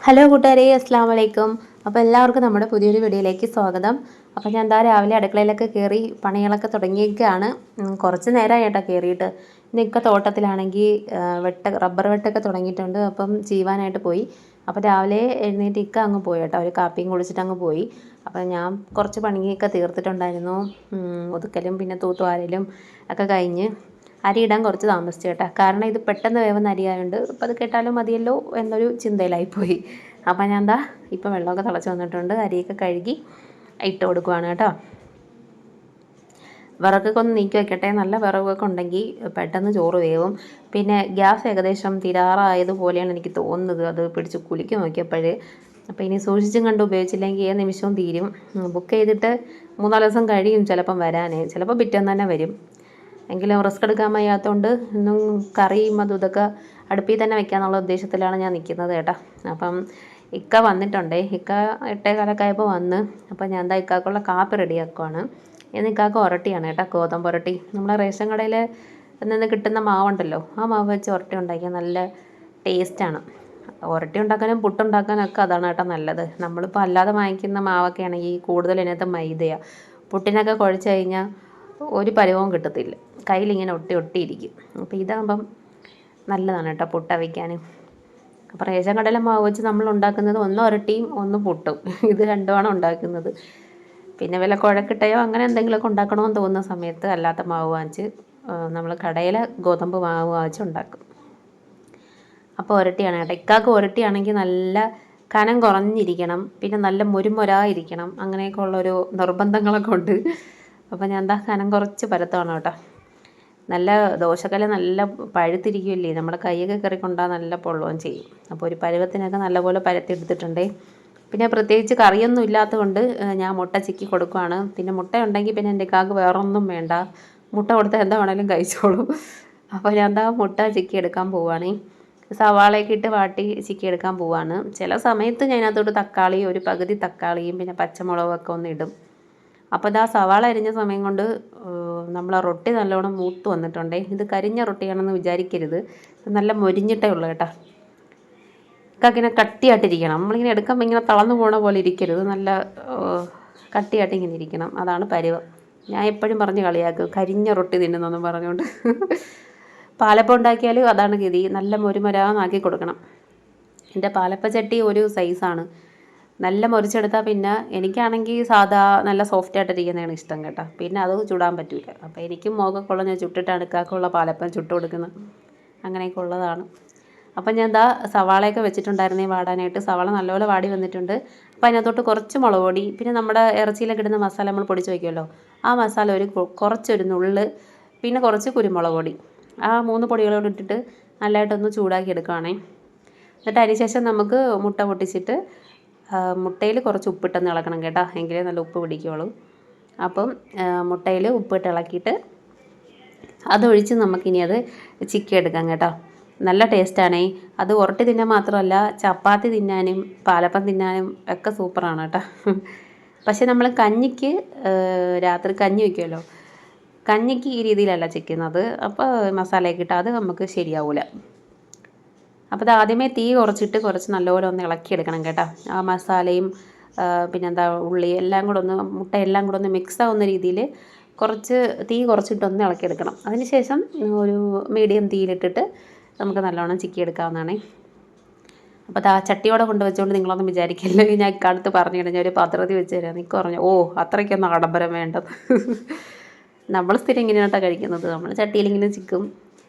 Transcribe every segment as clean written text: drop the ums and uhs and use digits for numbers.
Hello കൂട്ടുകാരെ, അസ്സാം വലൈക്കും. അപ്പോൾ എല്ലാവർക്കും നമ്മുടെ പുതിയൊരു വീഡിയോയിലേക്ക് സ്വാഗതം. അപ്പോൾ ഞാൻ എന്താ രാവിലെ അടുക്കളയിലൊക്കെ കയറി പണികളൊക്കെ തുടങ്ങിയൊക്കെയാണ്. കുറച്ച് നേരമായി കേട്ടോ കയറിയിട്ട്. ഇന്നൊക്കെ തോട്ടത്തിലാണെങ്കിൽ റബ്ബർ വെട്ടൊക്കെ തുടങ്ങിയിട്ടുണ്ട്. അപ്പം ചെയ്യുവാനായിട്ട് പോയി. അപ്പോൾ രാവിലെ എഴുന്നേറ്റ് അങ്ങ് പോയി കേട്ടോ. ഒരു കാപ്പിയും കുടിച്ചിട്ട് അങ്ങ് പോയി. അപ്പോൾ ഞാൻ കുറച്ച് പണിയൊക്കെ തീർത്തിട്ടുണ്ടായിരുന്നു. ഒതുക്കലും പിന്നെ തൂത്തുവാരലും ഒക്കെ കഴിഞ്ഞ് അരിയിടാൻ കുറച്ച് താമസിച്ചു കേട്ടോ. കാരണം ഇത് പെട്ടെന്ന് വേവുന്ന അരിയായതുകൊണ്ട് ഇപ്പം അത് കേട്ടാലും മതിയല്ലോ എന്നൊരു ചിന്തയിലായിപ്പോയി. അപ്പം ഞാൻ എന്താ ഇപ്പം വെള്ളമൊക്കെ തിളച്ച് വന്നിട്ടുണ്ട്. അരിയൊക്കെ കഴുകി ഇട്ട് കൊടുക്കുവാണ് കേട്ടോ. വിറകൊക്കെ ഒന്ന് നീക്കി വയ്ക്കട്ടെ. നല്ല വിറകൊക്കെ ഉണ്ടെങ്കിൽ പെട്ടെന്ന് ചോറ് വേവും. പിന്നെ ഗ്യാസ് ഏകദേശം തീരാറായതുപോലെയാണ് എനിക്ക് തോന്നുന്നത്. അത് പിടിച്ച് കുലുക്കി നോക്കിയപ്പോൾ. അപ്പോൾ ഇനി സൂക്ഷിച്ചും കണ്ട് ഉപയോഗിച്ചില്ലെങ്കിൽ ഏത് നിമിഷവും തീരും. ബുക്ക് ചെയ്തിട്ട് 3-4 ദിവസം കഴിയും ചിലപ്പം വരാനേ. ചിലപ്പോൾ പിറ്റേന്ന് തന്നെ വരും. എങ്കിലും റിസ്ക് എടുക്കാൻ വയ്യാത്തതുകൊണ്ട് ഇന്നും കറിയും അതും ഇതൊക്കെ അടുപ്പിൽ തന്നെ വെക്കാന്നുള്ള ഉദ്ദേശത്തിലാണ് ഞാൻ നിൽക്കുന്നത് കേട്ടോ. അപ്പം ഇക്ക വന്നിട്ടുണ്ടേ. ഇക്ക 8:15 ആയപ്പോൾ വന്ന്. അപ്പോൾ ഞാൻ എന്താ ഇക്കാക്കുള്ള കാപ്പി റെഡിയാക്കുവാണ്. ഇന്ന് ഇക്കാക്ക് ഉരട്ടിയാണ് കേട്ടോ, ഗോതമ്പ് ഉരട്ടി. നമ്മളെ റേഷൻ കടയിൽ നിന്ന് കിട്ടുന്ന മാവുണ്ടല്ലോ, ആ മാവ് വെച്ച് ഉരട്ടി ഉണ്ടാക്കിയാൽ നല്ല ടേസ്റ്റാണ്. ഉരട്ടി ഉണ്ടാക്കാനും പുട്ടുണ്ടാക്കാനൊക്കെ അതാണ് കേട്ടോ നല്ലത്. നമ്മളിപ്പോൾ അല്ലാതെ വാങ്ങിക്കുന്ന മാവൊക്കെ ആണെങ്കിൽ കൂടുതൽ ഇതിനകത്ത് മൈദയാണ്. പുട്ടിനൊക്കെ കുഴച്ച് കഴിഞ്ഞാൽ ഒരു പരുവവും കിട്ടത്തില്ല, കയ്യിലിങ്ങനെ ഒട്ടിയിരിക്കും. അപ്പോൾ ഇതാകുമ്പം നല്ലതാണ് കേട്ടോ പുട്ട് വയ്ക്കാനും. അപ്പോൾ റേഷൻ കടയിലെ മാവ് വെച്ച് നമ്മൾ ഉണ്ടാക്കുന്നത് ഒന്ന് ഉരട്ടിയും ഒന്ന് പുട്ടും, ഇത് രണ്ടുമാണ് ഉണ്ടാക്കുന്നത്. പിന്നെ വല്ല കുഴക്കിട്ടയോ അങ്ങനെ എന്തെങ്കിലുമൊക്കെ ഉണ്ടാക്കണമെന്ന് തോന്നുന്ന സമയത്ത് അല്ലാത്ത മാവ് വാങ്ങിച്ച് നമ്മൾ കടയിലെ ഗോതമ്പ് മാവ് വാങ്ങിച്ച് ഉണ്ടാക്കും. അപ്പോൾ ഉരട്ടിയാണ് കേട്ടോ. ഇക്കാക്ക് ഉരട്ടിയാണെങ്കിൽ നല്ല കനം കുറഞ്ഞിരിക്കണം, പിന്നെ നല്ല മുരുമൊരായിരിക്കണം, അങ്ങനെയൊക്കെ ഉള്ളൊരു നിർബന്ധങ്ങളൊക്കെ ഉണ്ട്. അപ്പോൾ ഞാൻ എന്താ കനം കുറച്ച് പരത്തുവാണ് കേട്ടോ. നല്ല ദോശക്കല്ല് നല്ല പഴുത്തിരിക്കുമല്ലേ, നമ്മുടെ കൈയൊക്കെ കയറിക്കൊണ്ടാൽ നല്ല പൊള്ളുകയും ചെയ്യും. അപ്പോൾ ഒരു പരുവത്തിനൊക്കെ നല്ലപോലെ പരത്തിയെടുത്തിട്ടുണ്ടേ. പിന്നെ പ്രത്യേകിച്ച് കറിയൊന്നും ഇല്ലാത്തതുകൊണ്ട് ഞാൻ മുട്ട ചിക്കി കൊടുക്കുവാണ്. പിന്നെ മുട്ട ഉണ്ടെങ്കിൽ പിന്നെ എൻ്റെ കാക്ക് വേറൊന്നും വേണ്ട, മുട്ട കൊടുത്താൽ എന്താ വേണമെങ്കിലും കഴിച്ചോളൂ. അപ്പോൾ ഞാൻ എന്താ മുട്ട ചിക്കി എടുക്കാൻ പോവുകയാണേ. സവാളയൊക്കെ ഇട്ട് വാട്ടി ചിക്കി എടുക്കാൻ പോവാണ്. ചില സമയത്ത് ഞാൻ അതിനകത്തോട്ട് തക്കാളി, ഒരു പകുതി തക്കാളിയും പിന്നെ പച്ചമുളകൊക്കെ ഒന്ന് ഇടും. അപ്പോൾ ഇതാ സവാള അരിഞ്ഞ സമയം കൊണ്ട് നമ്മളെ റൊട്ടി നല്ലോണം മൂത്ത് വന്നിട്ടുണ്ടേ. ഇത് കരിഞ്ഞ റൊട്ടിയാണെന്ന് വിചാരിക്കരുത്, നല്ല മൊരിഞ്ഞിട്ടേ ഉള്ളൂ കേട്ടോ. ഇങ്ങനെ കട്ടിയായിട്ടിരിക്കണം. നമ്മളിങ്ങനെ എടുക്കുമ്പോൾ ഇങ്ങനെ തളർന്നു പോകണ പോലെ ഇരിക്കരുത്, നല്ല കട്ടിയായിട്ട് ഇങ്ങനെ ഇരിക്കണം. അതാണ് പരുവം. ഞാൻ എപ്പോഴും പറഞ്ഞ് കളിയാക്കും കരിഞ്ഞ റൊട്ടി തിന്നുന്നൊന്നും പറഞ്ഞുകൊണ്ട്. പാലപ്പം ഉണ്ടാക്കിയാലും അതാണ് ഗതി, നല്ല മൊരുമൊരാന്നാക്കി കൊടുക്കണം. എൻ്റെ പാലപ്പ ചട്ടി ഒരു സൈസാണ്. നല്ല മുറിച്ചെടുത്താൽ പിന്നെ എനിക്കാണെങ്കിൽ സാധാ നല്ല സോഫ്റ്റായിട്ടിരിക്കുന്നതാണ് ഇഷ്ടം കേട്ടോ. പിന്നെ അത് ചുടാൻ പറ്റില്ല. അപ്പോൾ എനിക്കും മുഖമൊക്കെ ഉള്ള ഞാൻ ചുട്ടിട്ടാണ് ഇക്കാക്കുള്ള പാലപ്പം ചുട്ട് കൊടുക്കുന്നത്. അങ്ങനെയൊക്കെ ഉള്ളതാണ്. അപ്പം ഞാൻ എന്താ സവാളയൊക്കെ വെച്ചിട്ടുണ്ടായിരുന്നേ വാടാനായിട്ട്. സവാള നല്ലപോലെ വാടി വന്നിട്ടുണ്ട്. അപ്പോൾ അതിനകത്തോട്ട് കുറച്ച് മുളക് പൊടി, പിന്നെ നമ്മുടെ ഇറച്ചിയിലൊക്കെ ഇടുന്ന മസാല നമ്മൾ പൊടിച്ച് വയ്ക്കുമല്ലോ, ആ മസാല കുറച്ചൊരു നുള്ള്, പിന്നെ കുറച്ച് കുരുമുളക് പൊടി, ആ 3 പൊടികളോട് ഇട്ടിട്ട് നല്ലതായിട്ടൊന്ന് ചൂടാക്കി എടുക്കുകയാണേ. എന്നിട്ട് അതിന് ശേഷം നമുക്ക് മുട്ട പൊട്ടിച്ചിട്ട് മുട്ടയിൽ കുറച്ച് ഉപ്പിട്ടൊന്ന് ഇളക്കണം കേട്ടോ, എങ്കിലേ നല്ല ഉപ്പ് പിടിക്കുകയുള്ളൂ. അപ്പം മുട്ടയിൽ ഉപ്പിട്ട് ഇളക്കിയിട്ട് അതൊഴിച്ച് നമുക്കിനി അത് ചിക്കി എടുക്കാം കേട്ടോ. നല്ല ടേസ്റ്റാണേ. അത് ഉരട്ടി തിന്നാൻ മാത്രമല്ല, ചപ്പാത്തി തിന്നാനും പാലപ്പം തിന്നാനും ഒക്കെ സൂപ്പറാണ് കേട്ടോ. പക്ഷേ നമ്മൾ കഞ്ഞിക്ക് രാത്രി കഞ്ഞി വയ്ക്കുമല്ലോ, കഞ്ഞിക്ക് ഈ രീതിയിലല്ല ചിക്കുന്നത്. അപ്പോൾ മസാലയൊക്കെ ഇട്ട് അത് നമുക്ക് ശരിയാവില്ല. അപ്പോൾ അത് ആദ്യമേ തീ കുറച്ചിട്ട് കുറച്ച് നല്ലപോലെ ഒന്ന് ഇളക്കിയെടുക്കണം കേട്ടോ. ആ മസാലയും പിന്നെന്താ ഉള്ളി എല്ലാം കൂടെ ഒന്ന്, മുട്ട എല്ലാം കൂടെ ഒന്ന് മിക്സ് ആവുന്ന രീതിയിൽ കുറച്ച് തീ കുറച്ചിട്ടൊന്ന് ഇളക്കിയെടുക്കണം. അതിന് ശേഷം ഒരു മീഡിയം തീയിലിട്ടിട്ട് നമുക്ക് നല്ലോണം ചിക്കിയെടുക്കാവുന്നതാണ്. അപ്പോൾ ആ ചട്ടിയോടെ കൊണ്ടുവച്ചുകൊണ്ട് നിങ്ങളൊന്നും വിചാരിക്കില്ല ഞാൻ ഇക്കാലത്ത് പറഞ്ഞു കഴിഞ്ഞാൽ ഒരു പാത്രത്തിൽ വെച്ച് തരാം. നിൽക്ക് പറഞ്ഞു, ഓ അത്രയ്ക്കൊന്നും ആഡംബരം വേണ്ടത്. നമ്മൾ സ്ഥിരം ഇങ്ങനെയായിട്ടാണ് കഴിക്കുന്നത്. നമ്മൾ ചട്ടിയിലിങ്ങനെ ചിക്കും,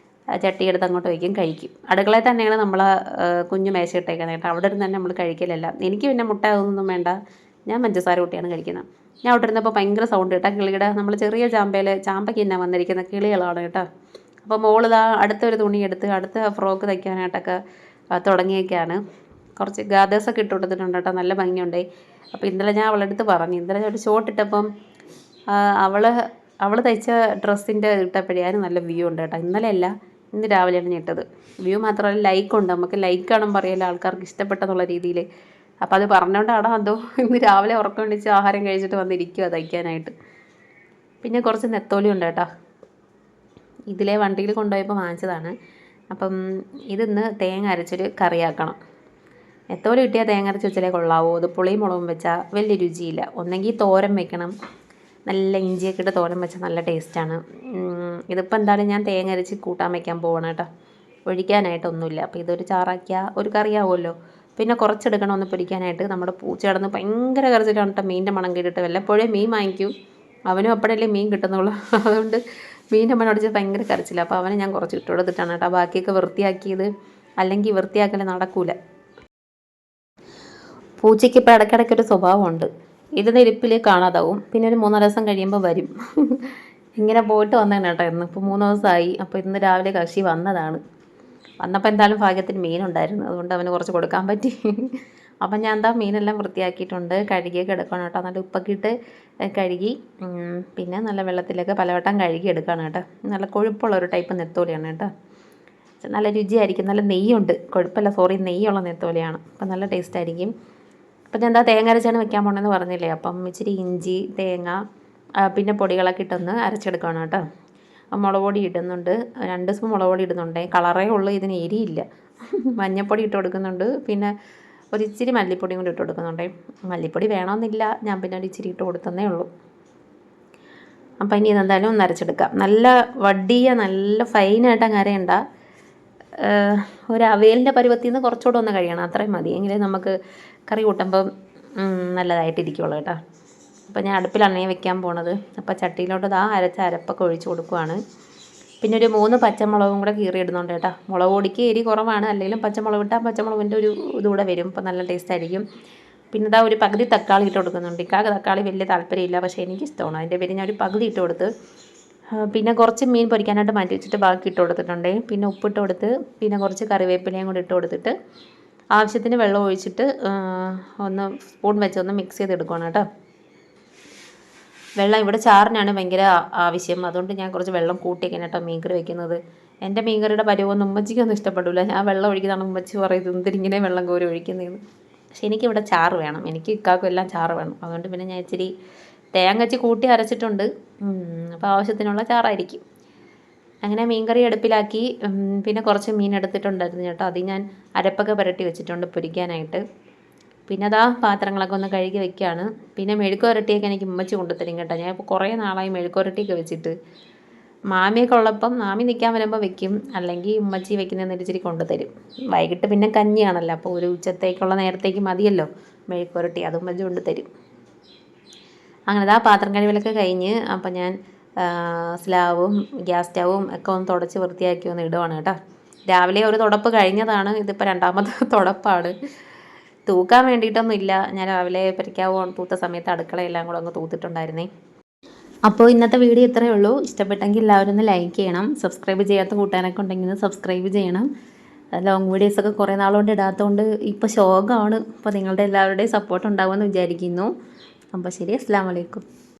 ചട്ടിയെടുത്ത് അങ്ങോട്ട് വയ്ക്കും, കഴിക്കും. അടുക്കളയിൽ തന്നെയാണ് നമ്മൾ കുഞ്ഞു മേശ ഇട്ടേക്കുന്നത് കേട്ടോ. അവിടെ ഇരുന്ന് തന്നെ നമ്മൾ കഴിക്കലല്ല. എനിക്ക് പിന്നെ മുട്ട അതൊന്നും വേണ്ട, ഞാൻ പഞ്ചസാര കൂട്ടിയാണ് കഴിക്കുന്നത്. ഞാൻ അവിടെ ഇരുന്നപ്പോൾ ഭയങ്കര സൗണ്ട് കേട്ടോ കിളിയുടെ. നമ്മൾ ചെറിയ ചാമ്പയ്ക്ക് തന്നെ വന്നിരിക്കുന്ന കിളികളാണ് കേട്ടോ. അപ്പോൾ മോളിതാ അടുത്തൊരു തുണി എടുത്ത് അടുത്ത ഫ്രോക്ക് തയ്ക്കാനായിട്ടൊക്കെ തുടങ്ങിയൊക്കെയാണ്. കുറച്ച് ഗാദേഴ്സൊക്കെ ഇട്ട് കൊടുത്തിട്ടുണ്ട് കേട്ടോ, നല്ല ഭംഗിയുണ്ടേ. അപ്പോൾ ഇന്നലെ ഞാൻ അവളുടെ അടുത്ത് പറഞ്ഞു, ഇന്നലെ ഒരു ഷോട്ട് ഇട്ടപ്പം അവൾ തയ്ച്ച ഡ്രസ്സിൻ്റെ ഇട്ടപ്പോഴേക്കും നല്ല വ്യൂ ഉണ്ട് കേട്ടോ. ഇന്നലെ അല്ല, ഇന്ന് രാവിലെയാണ് ഞാൻ ഇട്ടത്. വ്യൂ മാത്രമല്ല ലൈക്കുണ്ട്, നമുക്ക് ലൈക്ക് കാണാൻ പറയല്ലോ ആൾക്കാർക്ക് ഇഷ്ടപ്പെട്ടെന്നുള്ള രീതിയിൽ. അപ്പോൾ അത് പറഞ്ഞുകൊണ്ടാണോ അതോ ഇന്ന് രാവിലെ ഉറക്കം എണീച്ച് ആഹാരം കഴിച്ചിട്ട് വന്നിരിക്കുക തയ്ക്കാനായിട്ട്. പിന്നെ കുറച്ച് നെത്തോലി ഉണ്ട് കേട്ടോ, ഇതിലെ വണ്ടിയിൽ കൊണ്ടുപോയപ്പോൾ വാങ്ങിച്ചതാണ്. അപ്പം ഇതിന്ന് തേങ്ങ അരച്ചൊരു കറിയാക്കണം. നെത്തോലി കിട്ടിയാൽ തേങ്ങ അരച്ച് വെച്ചാലേ കൊള്ളാവൂ. അത് പുളിയും മുളകും വെച്ചാൽ വലിയ രുചിയില്ല. ഒന്നെങ്കിൽ തോരൻ വെക്കണം, നല്ല ഇഞ്ചിയൊക്കെ ഇട്ട് തോരൻ വെച്ചാൽ നല്ല ടേസ്റ്റാണ്. ഇതിപ്പോൾ എന്തായാലും ഞാൻ തേങ്ങ അരച്ച് കൂട്ടാൻ വയ്ക്കാൻ പോകണം കേട്ടോ. ഒഴിക്കാനായിട്ടൊന്നുമില്ല. അപ്പോൾ ഇതൊരു ചാറാക്കിയാൽ ഒരു കറിയാവുമല്ലോ. പിന്നെ കുറച്ചെടുക്കണം ഒന്ന് പൊരിക്കാനായിട്ട്. നമ്മുടെ പൂച്ച കിടന്ന് ഭയങ്കര കരച്ചിലാണ് കേട്ടോ. മീനിൻ്റെ മണം കേട്ടിട്ട് വല്ലപ്പോഴും മീൻ വാങ്ങിക്കും. അവനും അപ്പോഴല്ലേ മീൻ കിട്ടുന്നുള്ളൂ. അതുകൊണ്ട് മീനിൻ്റെ മണം അടിച്ച് ഭയങ്കര കരച്ചില്ല. അപ്പോൾ അവനെ ഞാൻ കുറച്ച് ഇട്ട് കൊടുത്തിട്ടാണ് കേട്ടോ ബാക്കിയൊക്കെ വൃത്തിയാക്കിയത്. അല്ലെങ്കിൽ വൃത്തിയാക്കൽ നടക്കൂല. പൂച്ചയ്ക്ക് ഇപ്പോൾ ഇടയ്ക്കിടയ്ക്കൊരു സ്വഭാവമുണ്ട്. ഇതിൻ്റെ ഇരിപ്പിൽ കാണാതാവും, പിന്നെ ഒരു 3 ദിവസം കഴിയുമ്പോൾ വരും. ഇങ്ങനെ പോയിട്ട് വന്നതാണ് കേട്ടോ. ഇപ്പോൾ 3 ദിവസമായി. അപ്പോൾ ഇന്ന് രാവിലെ കക്ഷി വന്നതാണ്. വന്നപ്പോൾ എന്തായാലും ഭാഗ്യത്തിന് മീനുണ്ടായിരുന്നു, അതുകൊണ്ട് അവന് കുറച്ച് കൊടുക്കാൻ പറ്റി. അപ്പം ഞാൻ എന്താ മീനെല്ലാം വൃത്തിയാക്കിയിട്ടുണ്ട്, കഴുകിയൊക്കെ എടുക്കണം കേട്ടോ. നല്ല ഉപ്പൊക്കെ ഇട്ട് കഴുകി, പിന്നെ നല്ല വെള്ളത്തിലൊക്കെ പലവട്ടം കഴുകി എടുക്കണം കേട്ടോ. നല്ല കൊഴുപ്പുള്ള ഒരു ടൈപ്പ് നെത്തോലിയാണ് കേട്ടോ. നല്ല രുചിയായിരിക്കും, നല്ല നെയ്യുണ്ട്, കൊഴുപ്പല്ല സോറി നെയ്യുള്ള നെത്തോലിയാണ്. അപ്പം നല്ല ടേസ്റ്റ് ആയിരിക്കും. അപ്പം ഞാൻ എന്താ തേങ്ങ അരച്ചാണ് വെക്കാൻ പോകണമെന്ന് പറഞ്ഞില്ലേ. അപ്പം ഇച്ചിരി ഇഞ്ചി, തേങ്ങ, പിന്നെ പൊടികളൊക്കെ ഇട്ടൊന്ന് അരച്ചെടുക്കണം കേട്ടോ. മുളക് പൊടി ഇടുന്നുണ്ട്, 2 സ്പൂൺ മുളക് പൊടി ഇടുന്നുണ്ട്. കളറേ ഉള്ളൂ, ഇതിന് എരിയില്ല. മഞ്ഞൾപ്പൊടി ഇട്ട് കൊടുക്കുന്നുണ്ട്, പിന്നെ ഒരു ഇച്ചിരി മല്ലിപ്പൊടിയും കൂടി ഇട്ട് കൊടുക്കുന്നുണ്ട്. മല്ലിപ്പൊടി വേണമെന്നില്ല, ഞാൻ പിന്നെ ഒരു ഇച്ചിരി ഇട്ട് കൊടുത്തന്നേ ഉള്ളൂ. അപ്പം ഇനി ഇതെന്തായാലും ഒന്ന് അരച്ചെടുക്കാം. നല്ല വടിയ നല്ല ഫൈനായിട്ട് അങ്ങ് അരയണ്ട. ഒരു അവിയലിൻ്റെ പരുവത്തിൽ നിന്ന് കുറച്ചുകൂടെ ഒന്ന് കഴിയണം, അത്രയും മതി. എങ്കിലേ നമുക്ക് കറി കൂട്ടുമ്പം നല്ലതായിട്ടിരിക്കുള്ളൂ കേട്ടോ. അപ്പോൾ ഞാൻ അടുപ്പിലാണ് വെക്കാൻ പോണത്. അപ്പോൾ ചട്ടിയിലോട്ട് അരച്ച അരപ്പൊക്കെ ഒഴിച്ച് കൊടുക്കുവാണ്. പിന്നെ ഒരു 3 പച്ചമുളകും കൂടെ കീറി ഇടുന്നുണ്ട് കേട്ടോ. മുളക് പൊടിക്ക് എരി കുറവാണ്, അല്ലെങ്കിലും പച്ചമുളക് ഇട്ടാൽ പച്ചമുളകിൻ്റെ ഒരു ഇതുകൂടെ വരും, അപ്പോൾ നല്ല ടേസ്റ്റ് ആയിരിക്കും. പിന്നെ ഒരു പകുതി തക്കാളി ഇട്ട് കൊടുക്കുന്നുണ്ട്. ഇക്കാക്ക് തക്കാളി വലിയ താല്പര്യമില്ല, പക്ഷേ എനിക്കിഷ്ടമാണ്. അതിൻ്റെ പേര് ഞാൻ ഒരു പകുതി ഇട്ട് കൊടുത്ത്. പിന്നെ കുറച്ച് മീൻ പൊരിക്കാനായിട്ട് മാറ്റി വെച്ചിട്ട് ബാക്കി ഇട്ട് കൊടുത്തിട്ടുണ്ട്. പിന്നെ ഉപ്പിട്ട് കൊടുത്ത്, പിന്നെ കുറച്ച് കറിവേപ്പിലയും കൂടി ഇട്ട് കൊടുത്തിട്ട് ആവശ്യത്തിന് വെള്ളം ഒഴിച്ചിട്ട് ഒന്ന് സ്പൂൺ വെച്ച് ഒന്ന് മിക്സ് ചെയ്തെടുക്കണം കേട്ടോ. വെള്ളം ഇവിടെ ചാറിനാണ് ഭയങ്കര ആവശ്യം, അതുകൊണ്ട് ഞാൻ കുറച്ച് വെള്ളം കൂട്ടിയൊക്കെ കേട്ടോ മീൻകറി വയ്ക്കുന്നത്. എൻ്റെ മീൻകറിയുടെ പരുവൊന്നും ഉമ്മച്ചിക്കൊന്നും ഇഷ്ടപ്പെടില്ല. ഞാൻ വെള്ളം ഒഴിക്കുന്നതാണ് ഉമ്മച്ചി പറയുന്നത് എന്തിനിങ്ങനെ വെള്ളം കോരി ഒഴിക്കുന്നതെന്ന്. പക്ഷെ എനിക്കിവിടെ ചാറ് വേണം, എനിക്ക് ഇക്കാക്കും എല്ലാം ചാറ് വേണം. അതുകൊണ്ട് പിന്നെ ഞാൻ ഇച്ചിരി തേങ്ങ കൂട്ടി അരച്ചിട്ടുണ്ട്. അപ്പോൾ ആവശ്യത്തിനുള്ള ചാറായിരിക്കും. അങ്ങനെ മീൻകറി അടുപ്പിലാക്കി. പിന്നെ കുറച്ച് മീൻ എടുത്തിട്ടുണ്ടായിരുന്നു കേട്ടോ, അത് ഞാൻ അരപ്പൊക്കെ പുരട്ടി വെച്ചിട്ടുണ്ട് പൊരിക്കാനായിട്ട്. പിന്നെ പാത്രങ്ങളൊക്കെ ഒന്ന് കഴുകി വെക്കുകയാണ്. പിന്നെ മെഴുക്കുവരട്ടിയൊക്കെ എനിക്ക് ഉമ്മച്ചി കൊണ്ടുതരും കേട്ടോ. ഞാൻ ഇപ്പോൾ കുറേ നാളായി മെഴുക്കുവരട്ടിയൊക്കെ വെച്ചിട്ട്. മാമിയൊക്കെ ഉള്ളപ്പം മാമി നിൽക്കാൻ വരുമ്പോൾ വെക്കും, അല്ലെങ്കിൽ ഉമ്മച്ചി വെക്കുന്നതെന്ന് ഇച്ചിരി കൊണ്ടുതരും. വൈകിട്ട് പിന്നെ കഞ്ഞിയാണല്ലോ, അപ്പോൾ ഒരു ഉച്ചത്തേക്കുള്ള നേരത്തേക്ക് മതിയല്ലോ മെഴുക്കുവരട്ടി, അത് ഉമ്മച്ചി കൊണ്ടുതരും. അങ്ങനെ പാത്രം കഴുകലൊക്കെ കഴിഞ്ഞ് അപ്പം ഞാൻ സ്ലാവും ഗ്യാസ് സ്റ്റവും ഒക്കെ ഒന്ന് തുടച്ച് വൃത്തിയാക്കി ഒന്ന് ഇടുവാണ് കേട്ടോ. രാവിലെ ഒരു തുടപ്പ് കഴിഞ്ഞതാണ്, ഇതിപ്പോൾ 2ാമത്തെ തുടപ്പാണ്. തൂക്കാൻ വേണ്ടിയിട്ടൊന്നും ഇല്ല, ഞാൻ രാവിലെ പരിക്കാവോ തൂത്ത സമയത്ത് അടുക്കളയെല്ലാം കൂടെ ഒന്ന് തൂത്തിട്ടുണ്ടായിരുന്നേ. അപ്പോൾ ഇന്നത്തെ വീഡിയോ ഇത്രയേ ഉള്ളൂ. ഇഷ്ടപ്പെട്ടെങ്കിൽ എല്ലാവരും ഒന്ന് ലൈക്ക് ചെയ്യണം. സബ്സ്ക്രൈബ് ചെയ്യാത്ത കൂട്ടുകാരൊക്കെ ഉണ്ടെങ്കിൽ സബ്സ്ക്രൈബ് ചെയ്യണം. ലോങ് വീഡിയോസൊക്കെ കുറേ നാളുകൊണ്ട് ഇടാത്തതുകൊണ്ട് ഇപ്പോൾ ശോകമാണ്. അപ്പോൾ നിങ്ങളുടെ എല്ലാവരുടെയും സപ്പോർട്ട് ഉണ്ടാവുമെന്ന് വിചാരിക്കുന്നു. അപ്പോൾ ശരി, അസ്സലാമു അലൈക്കും.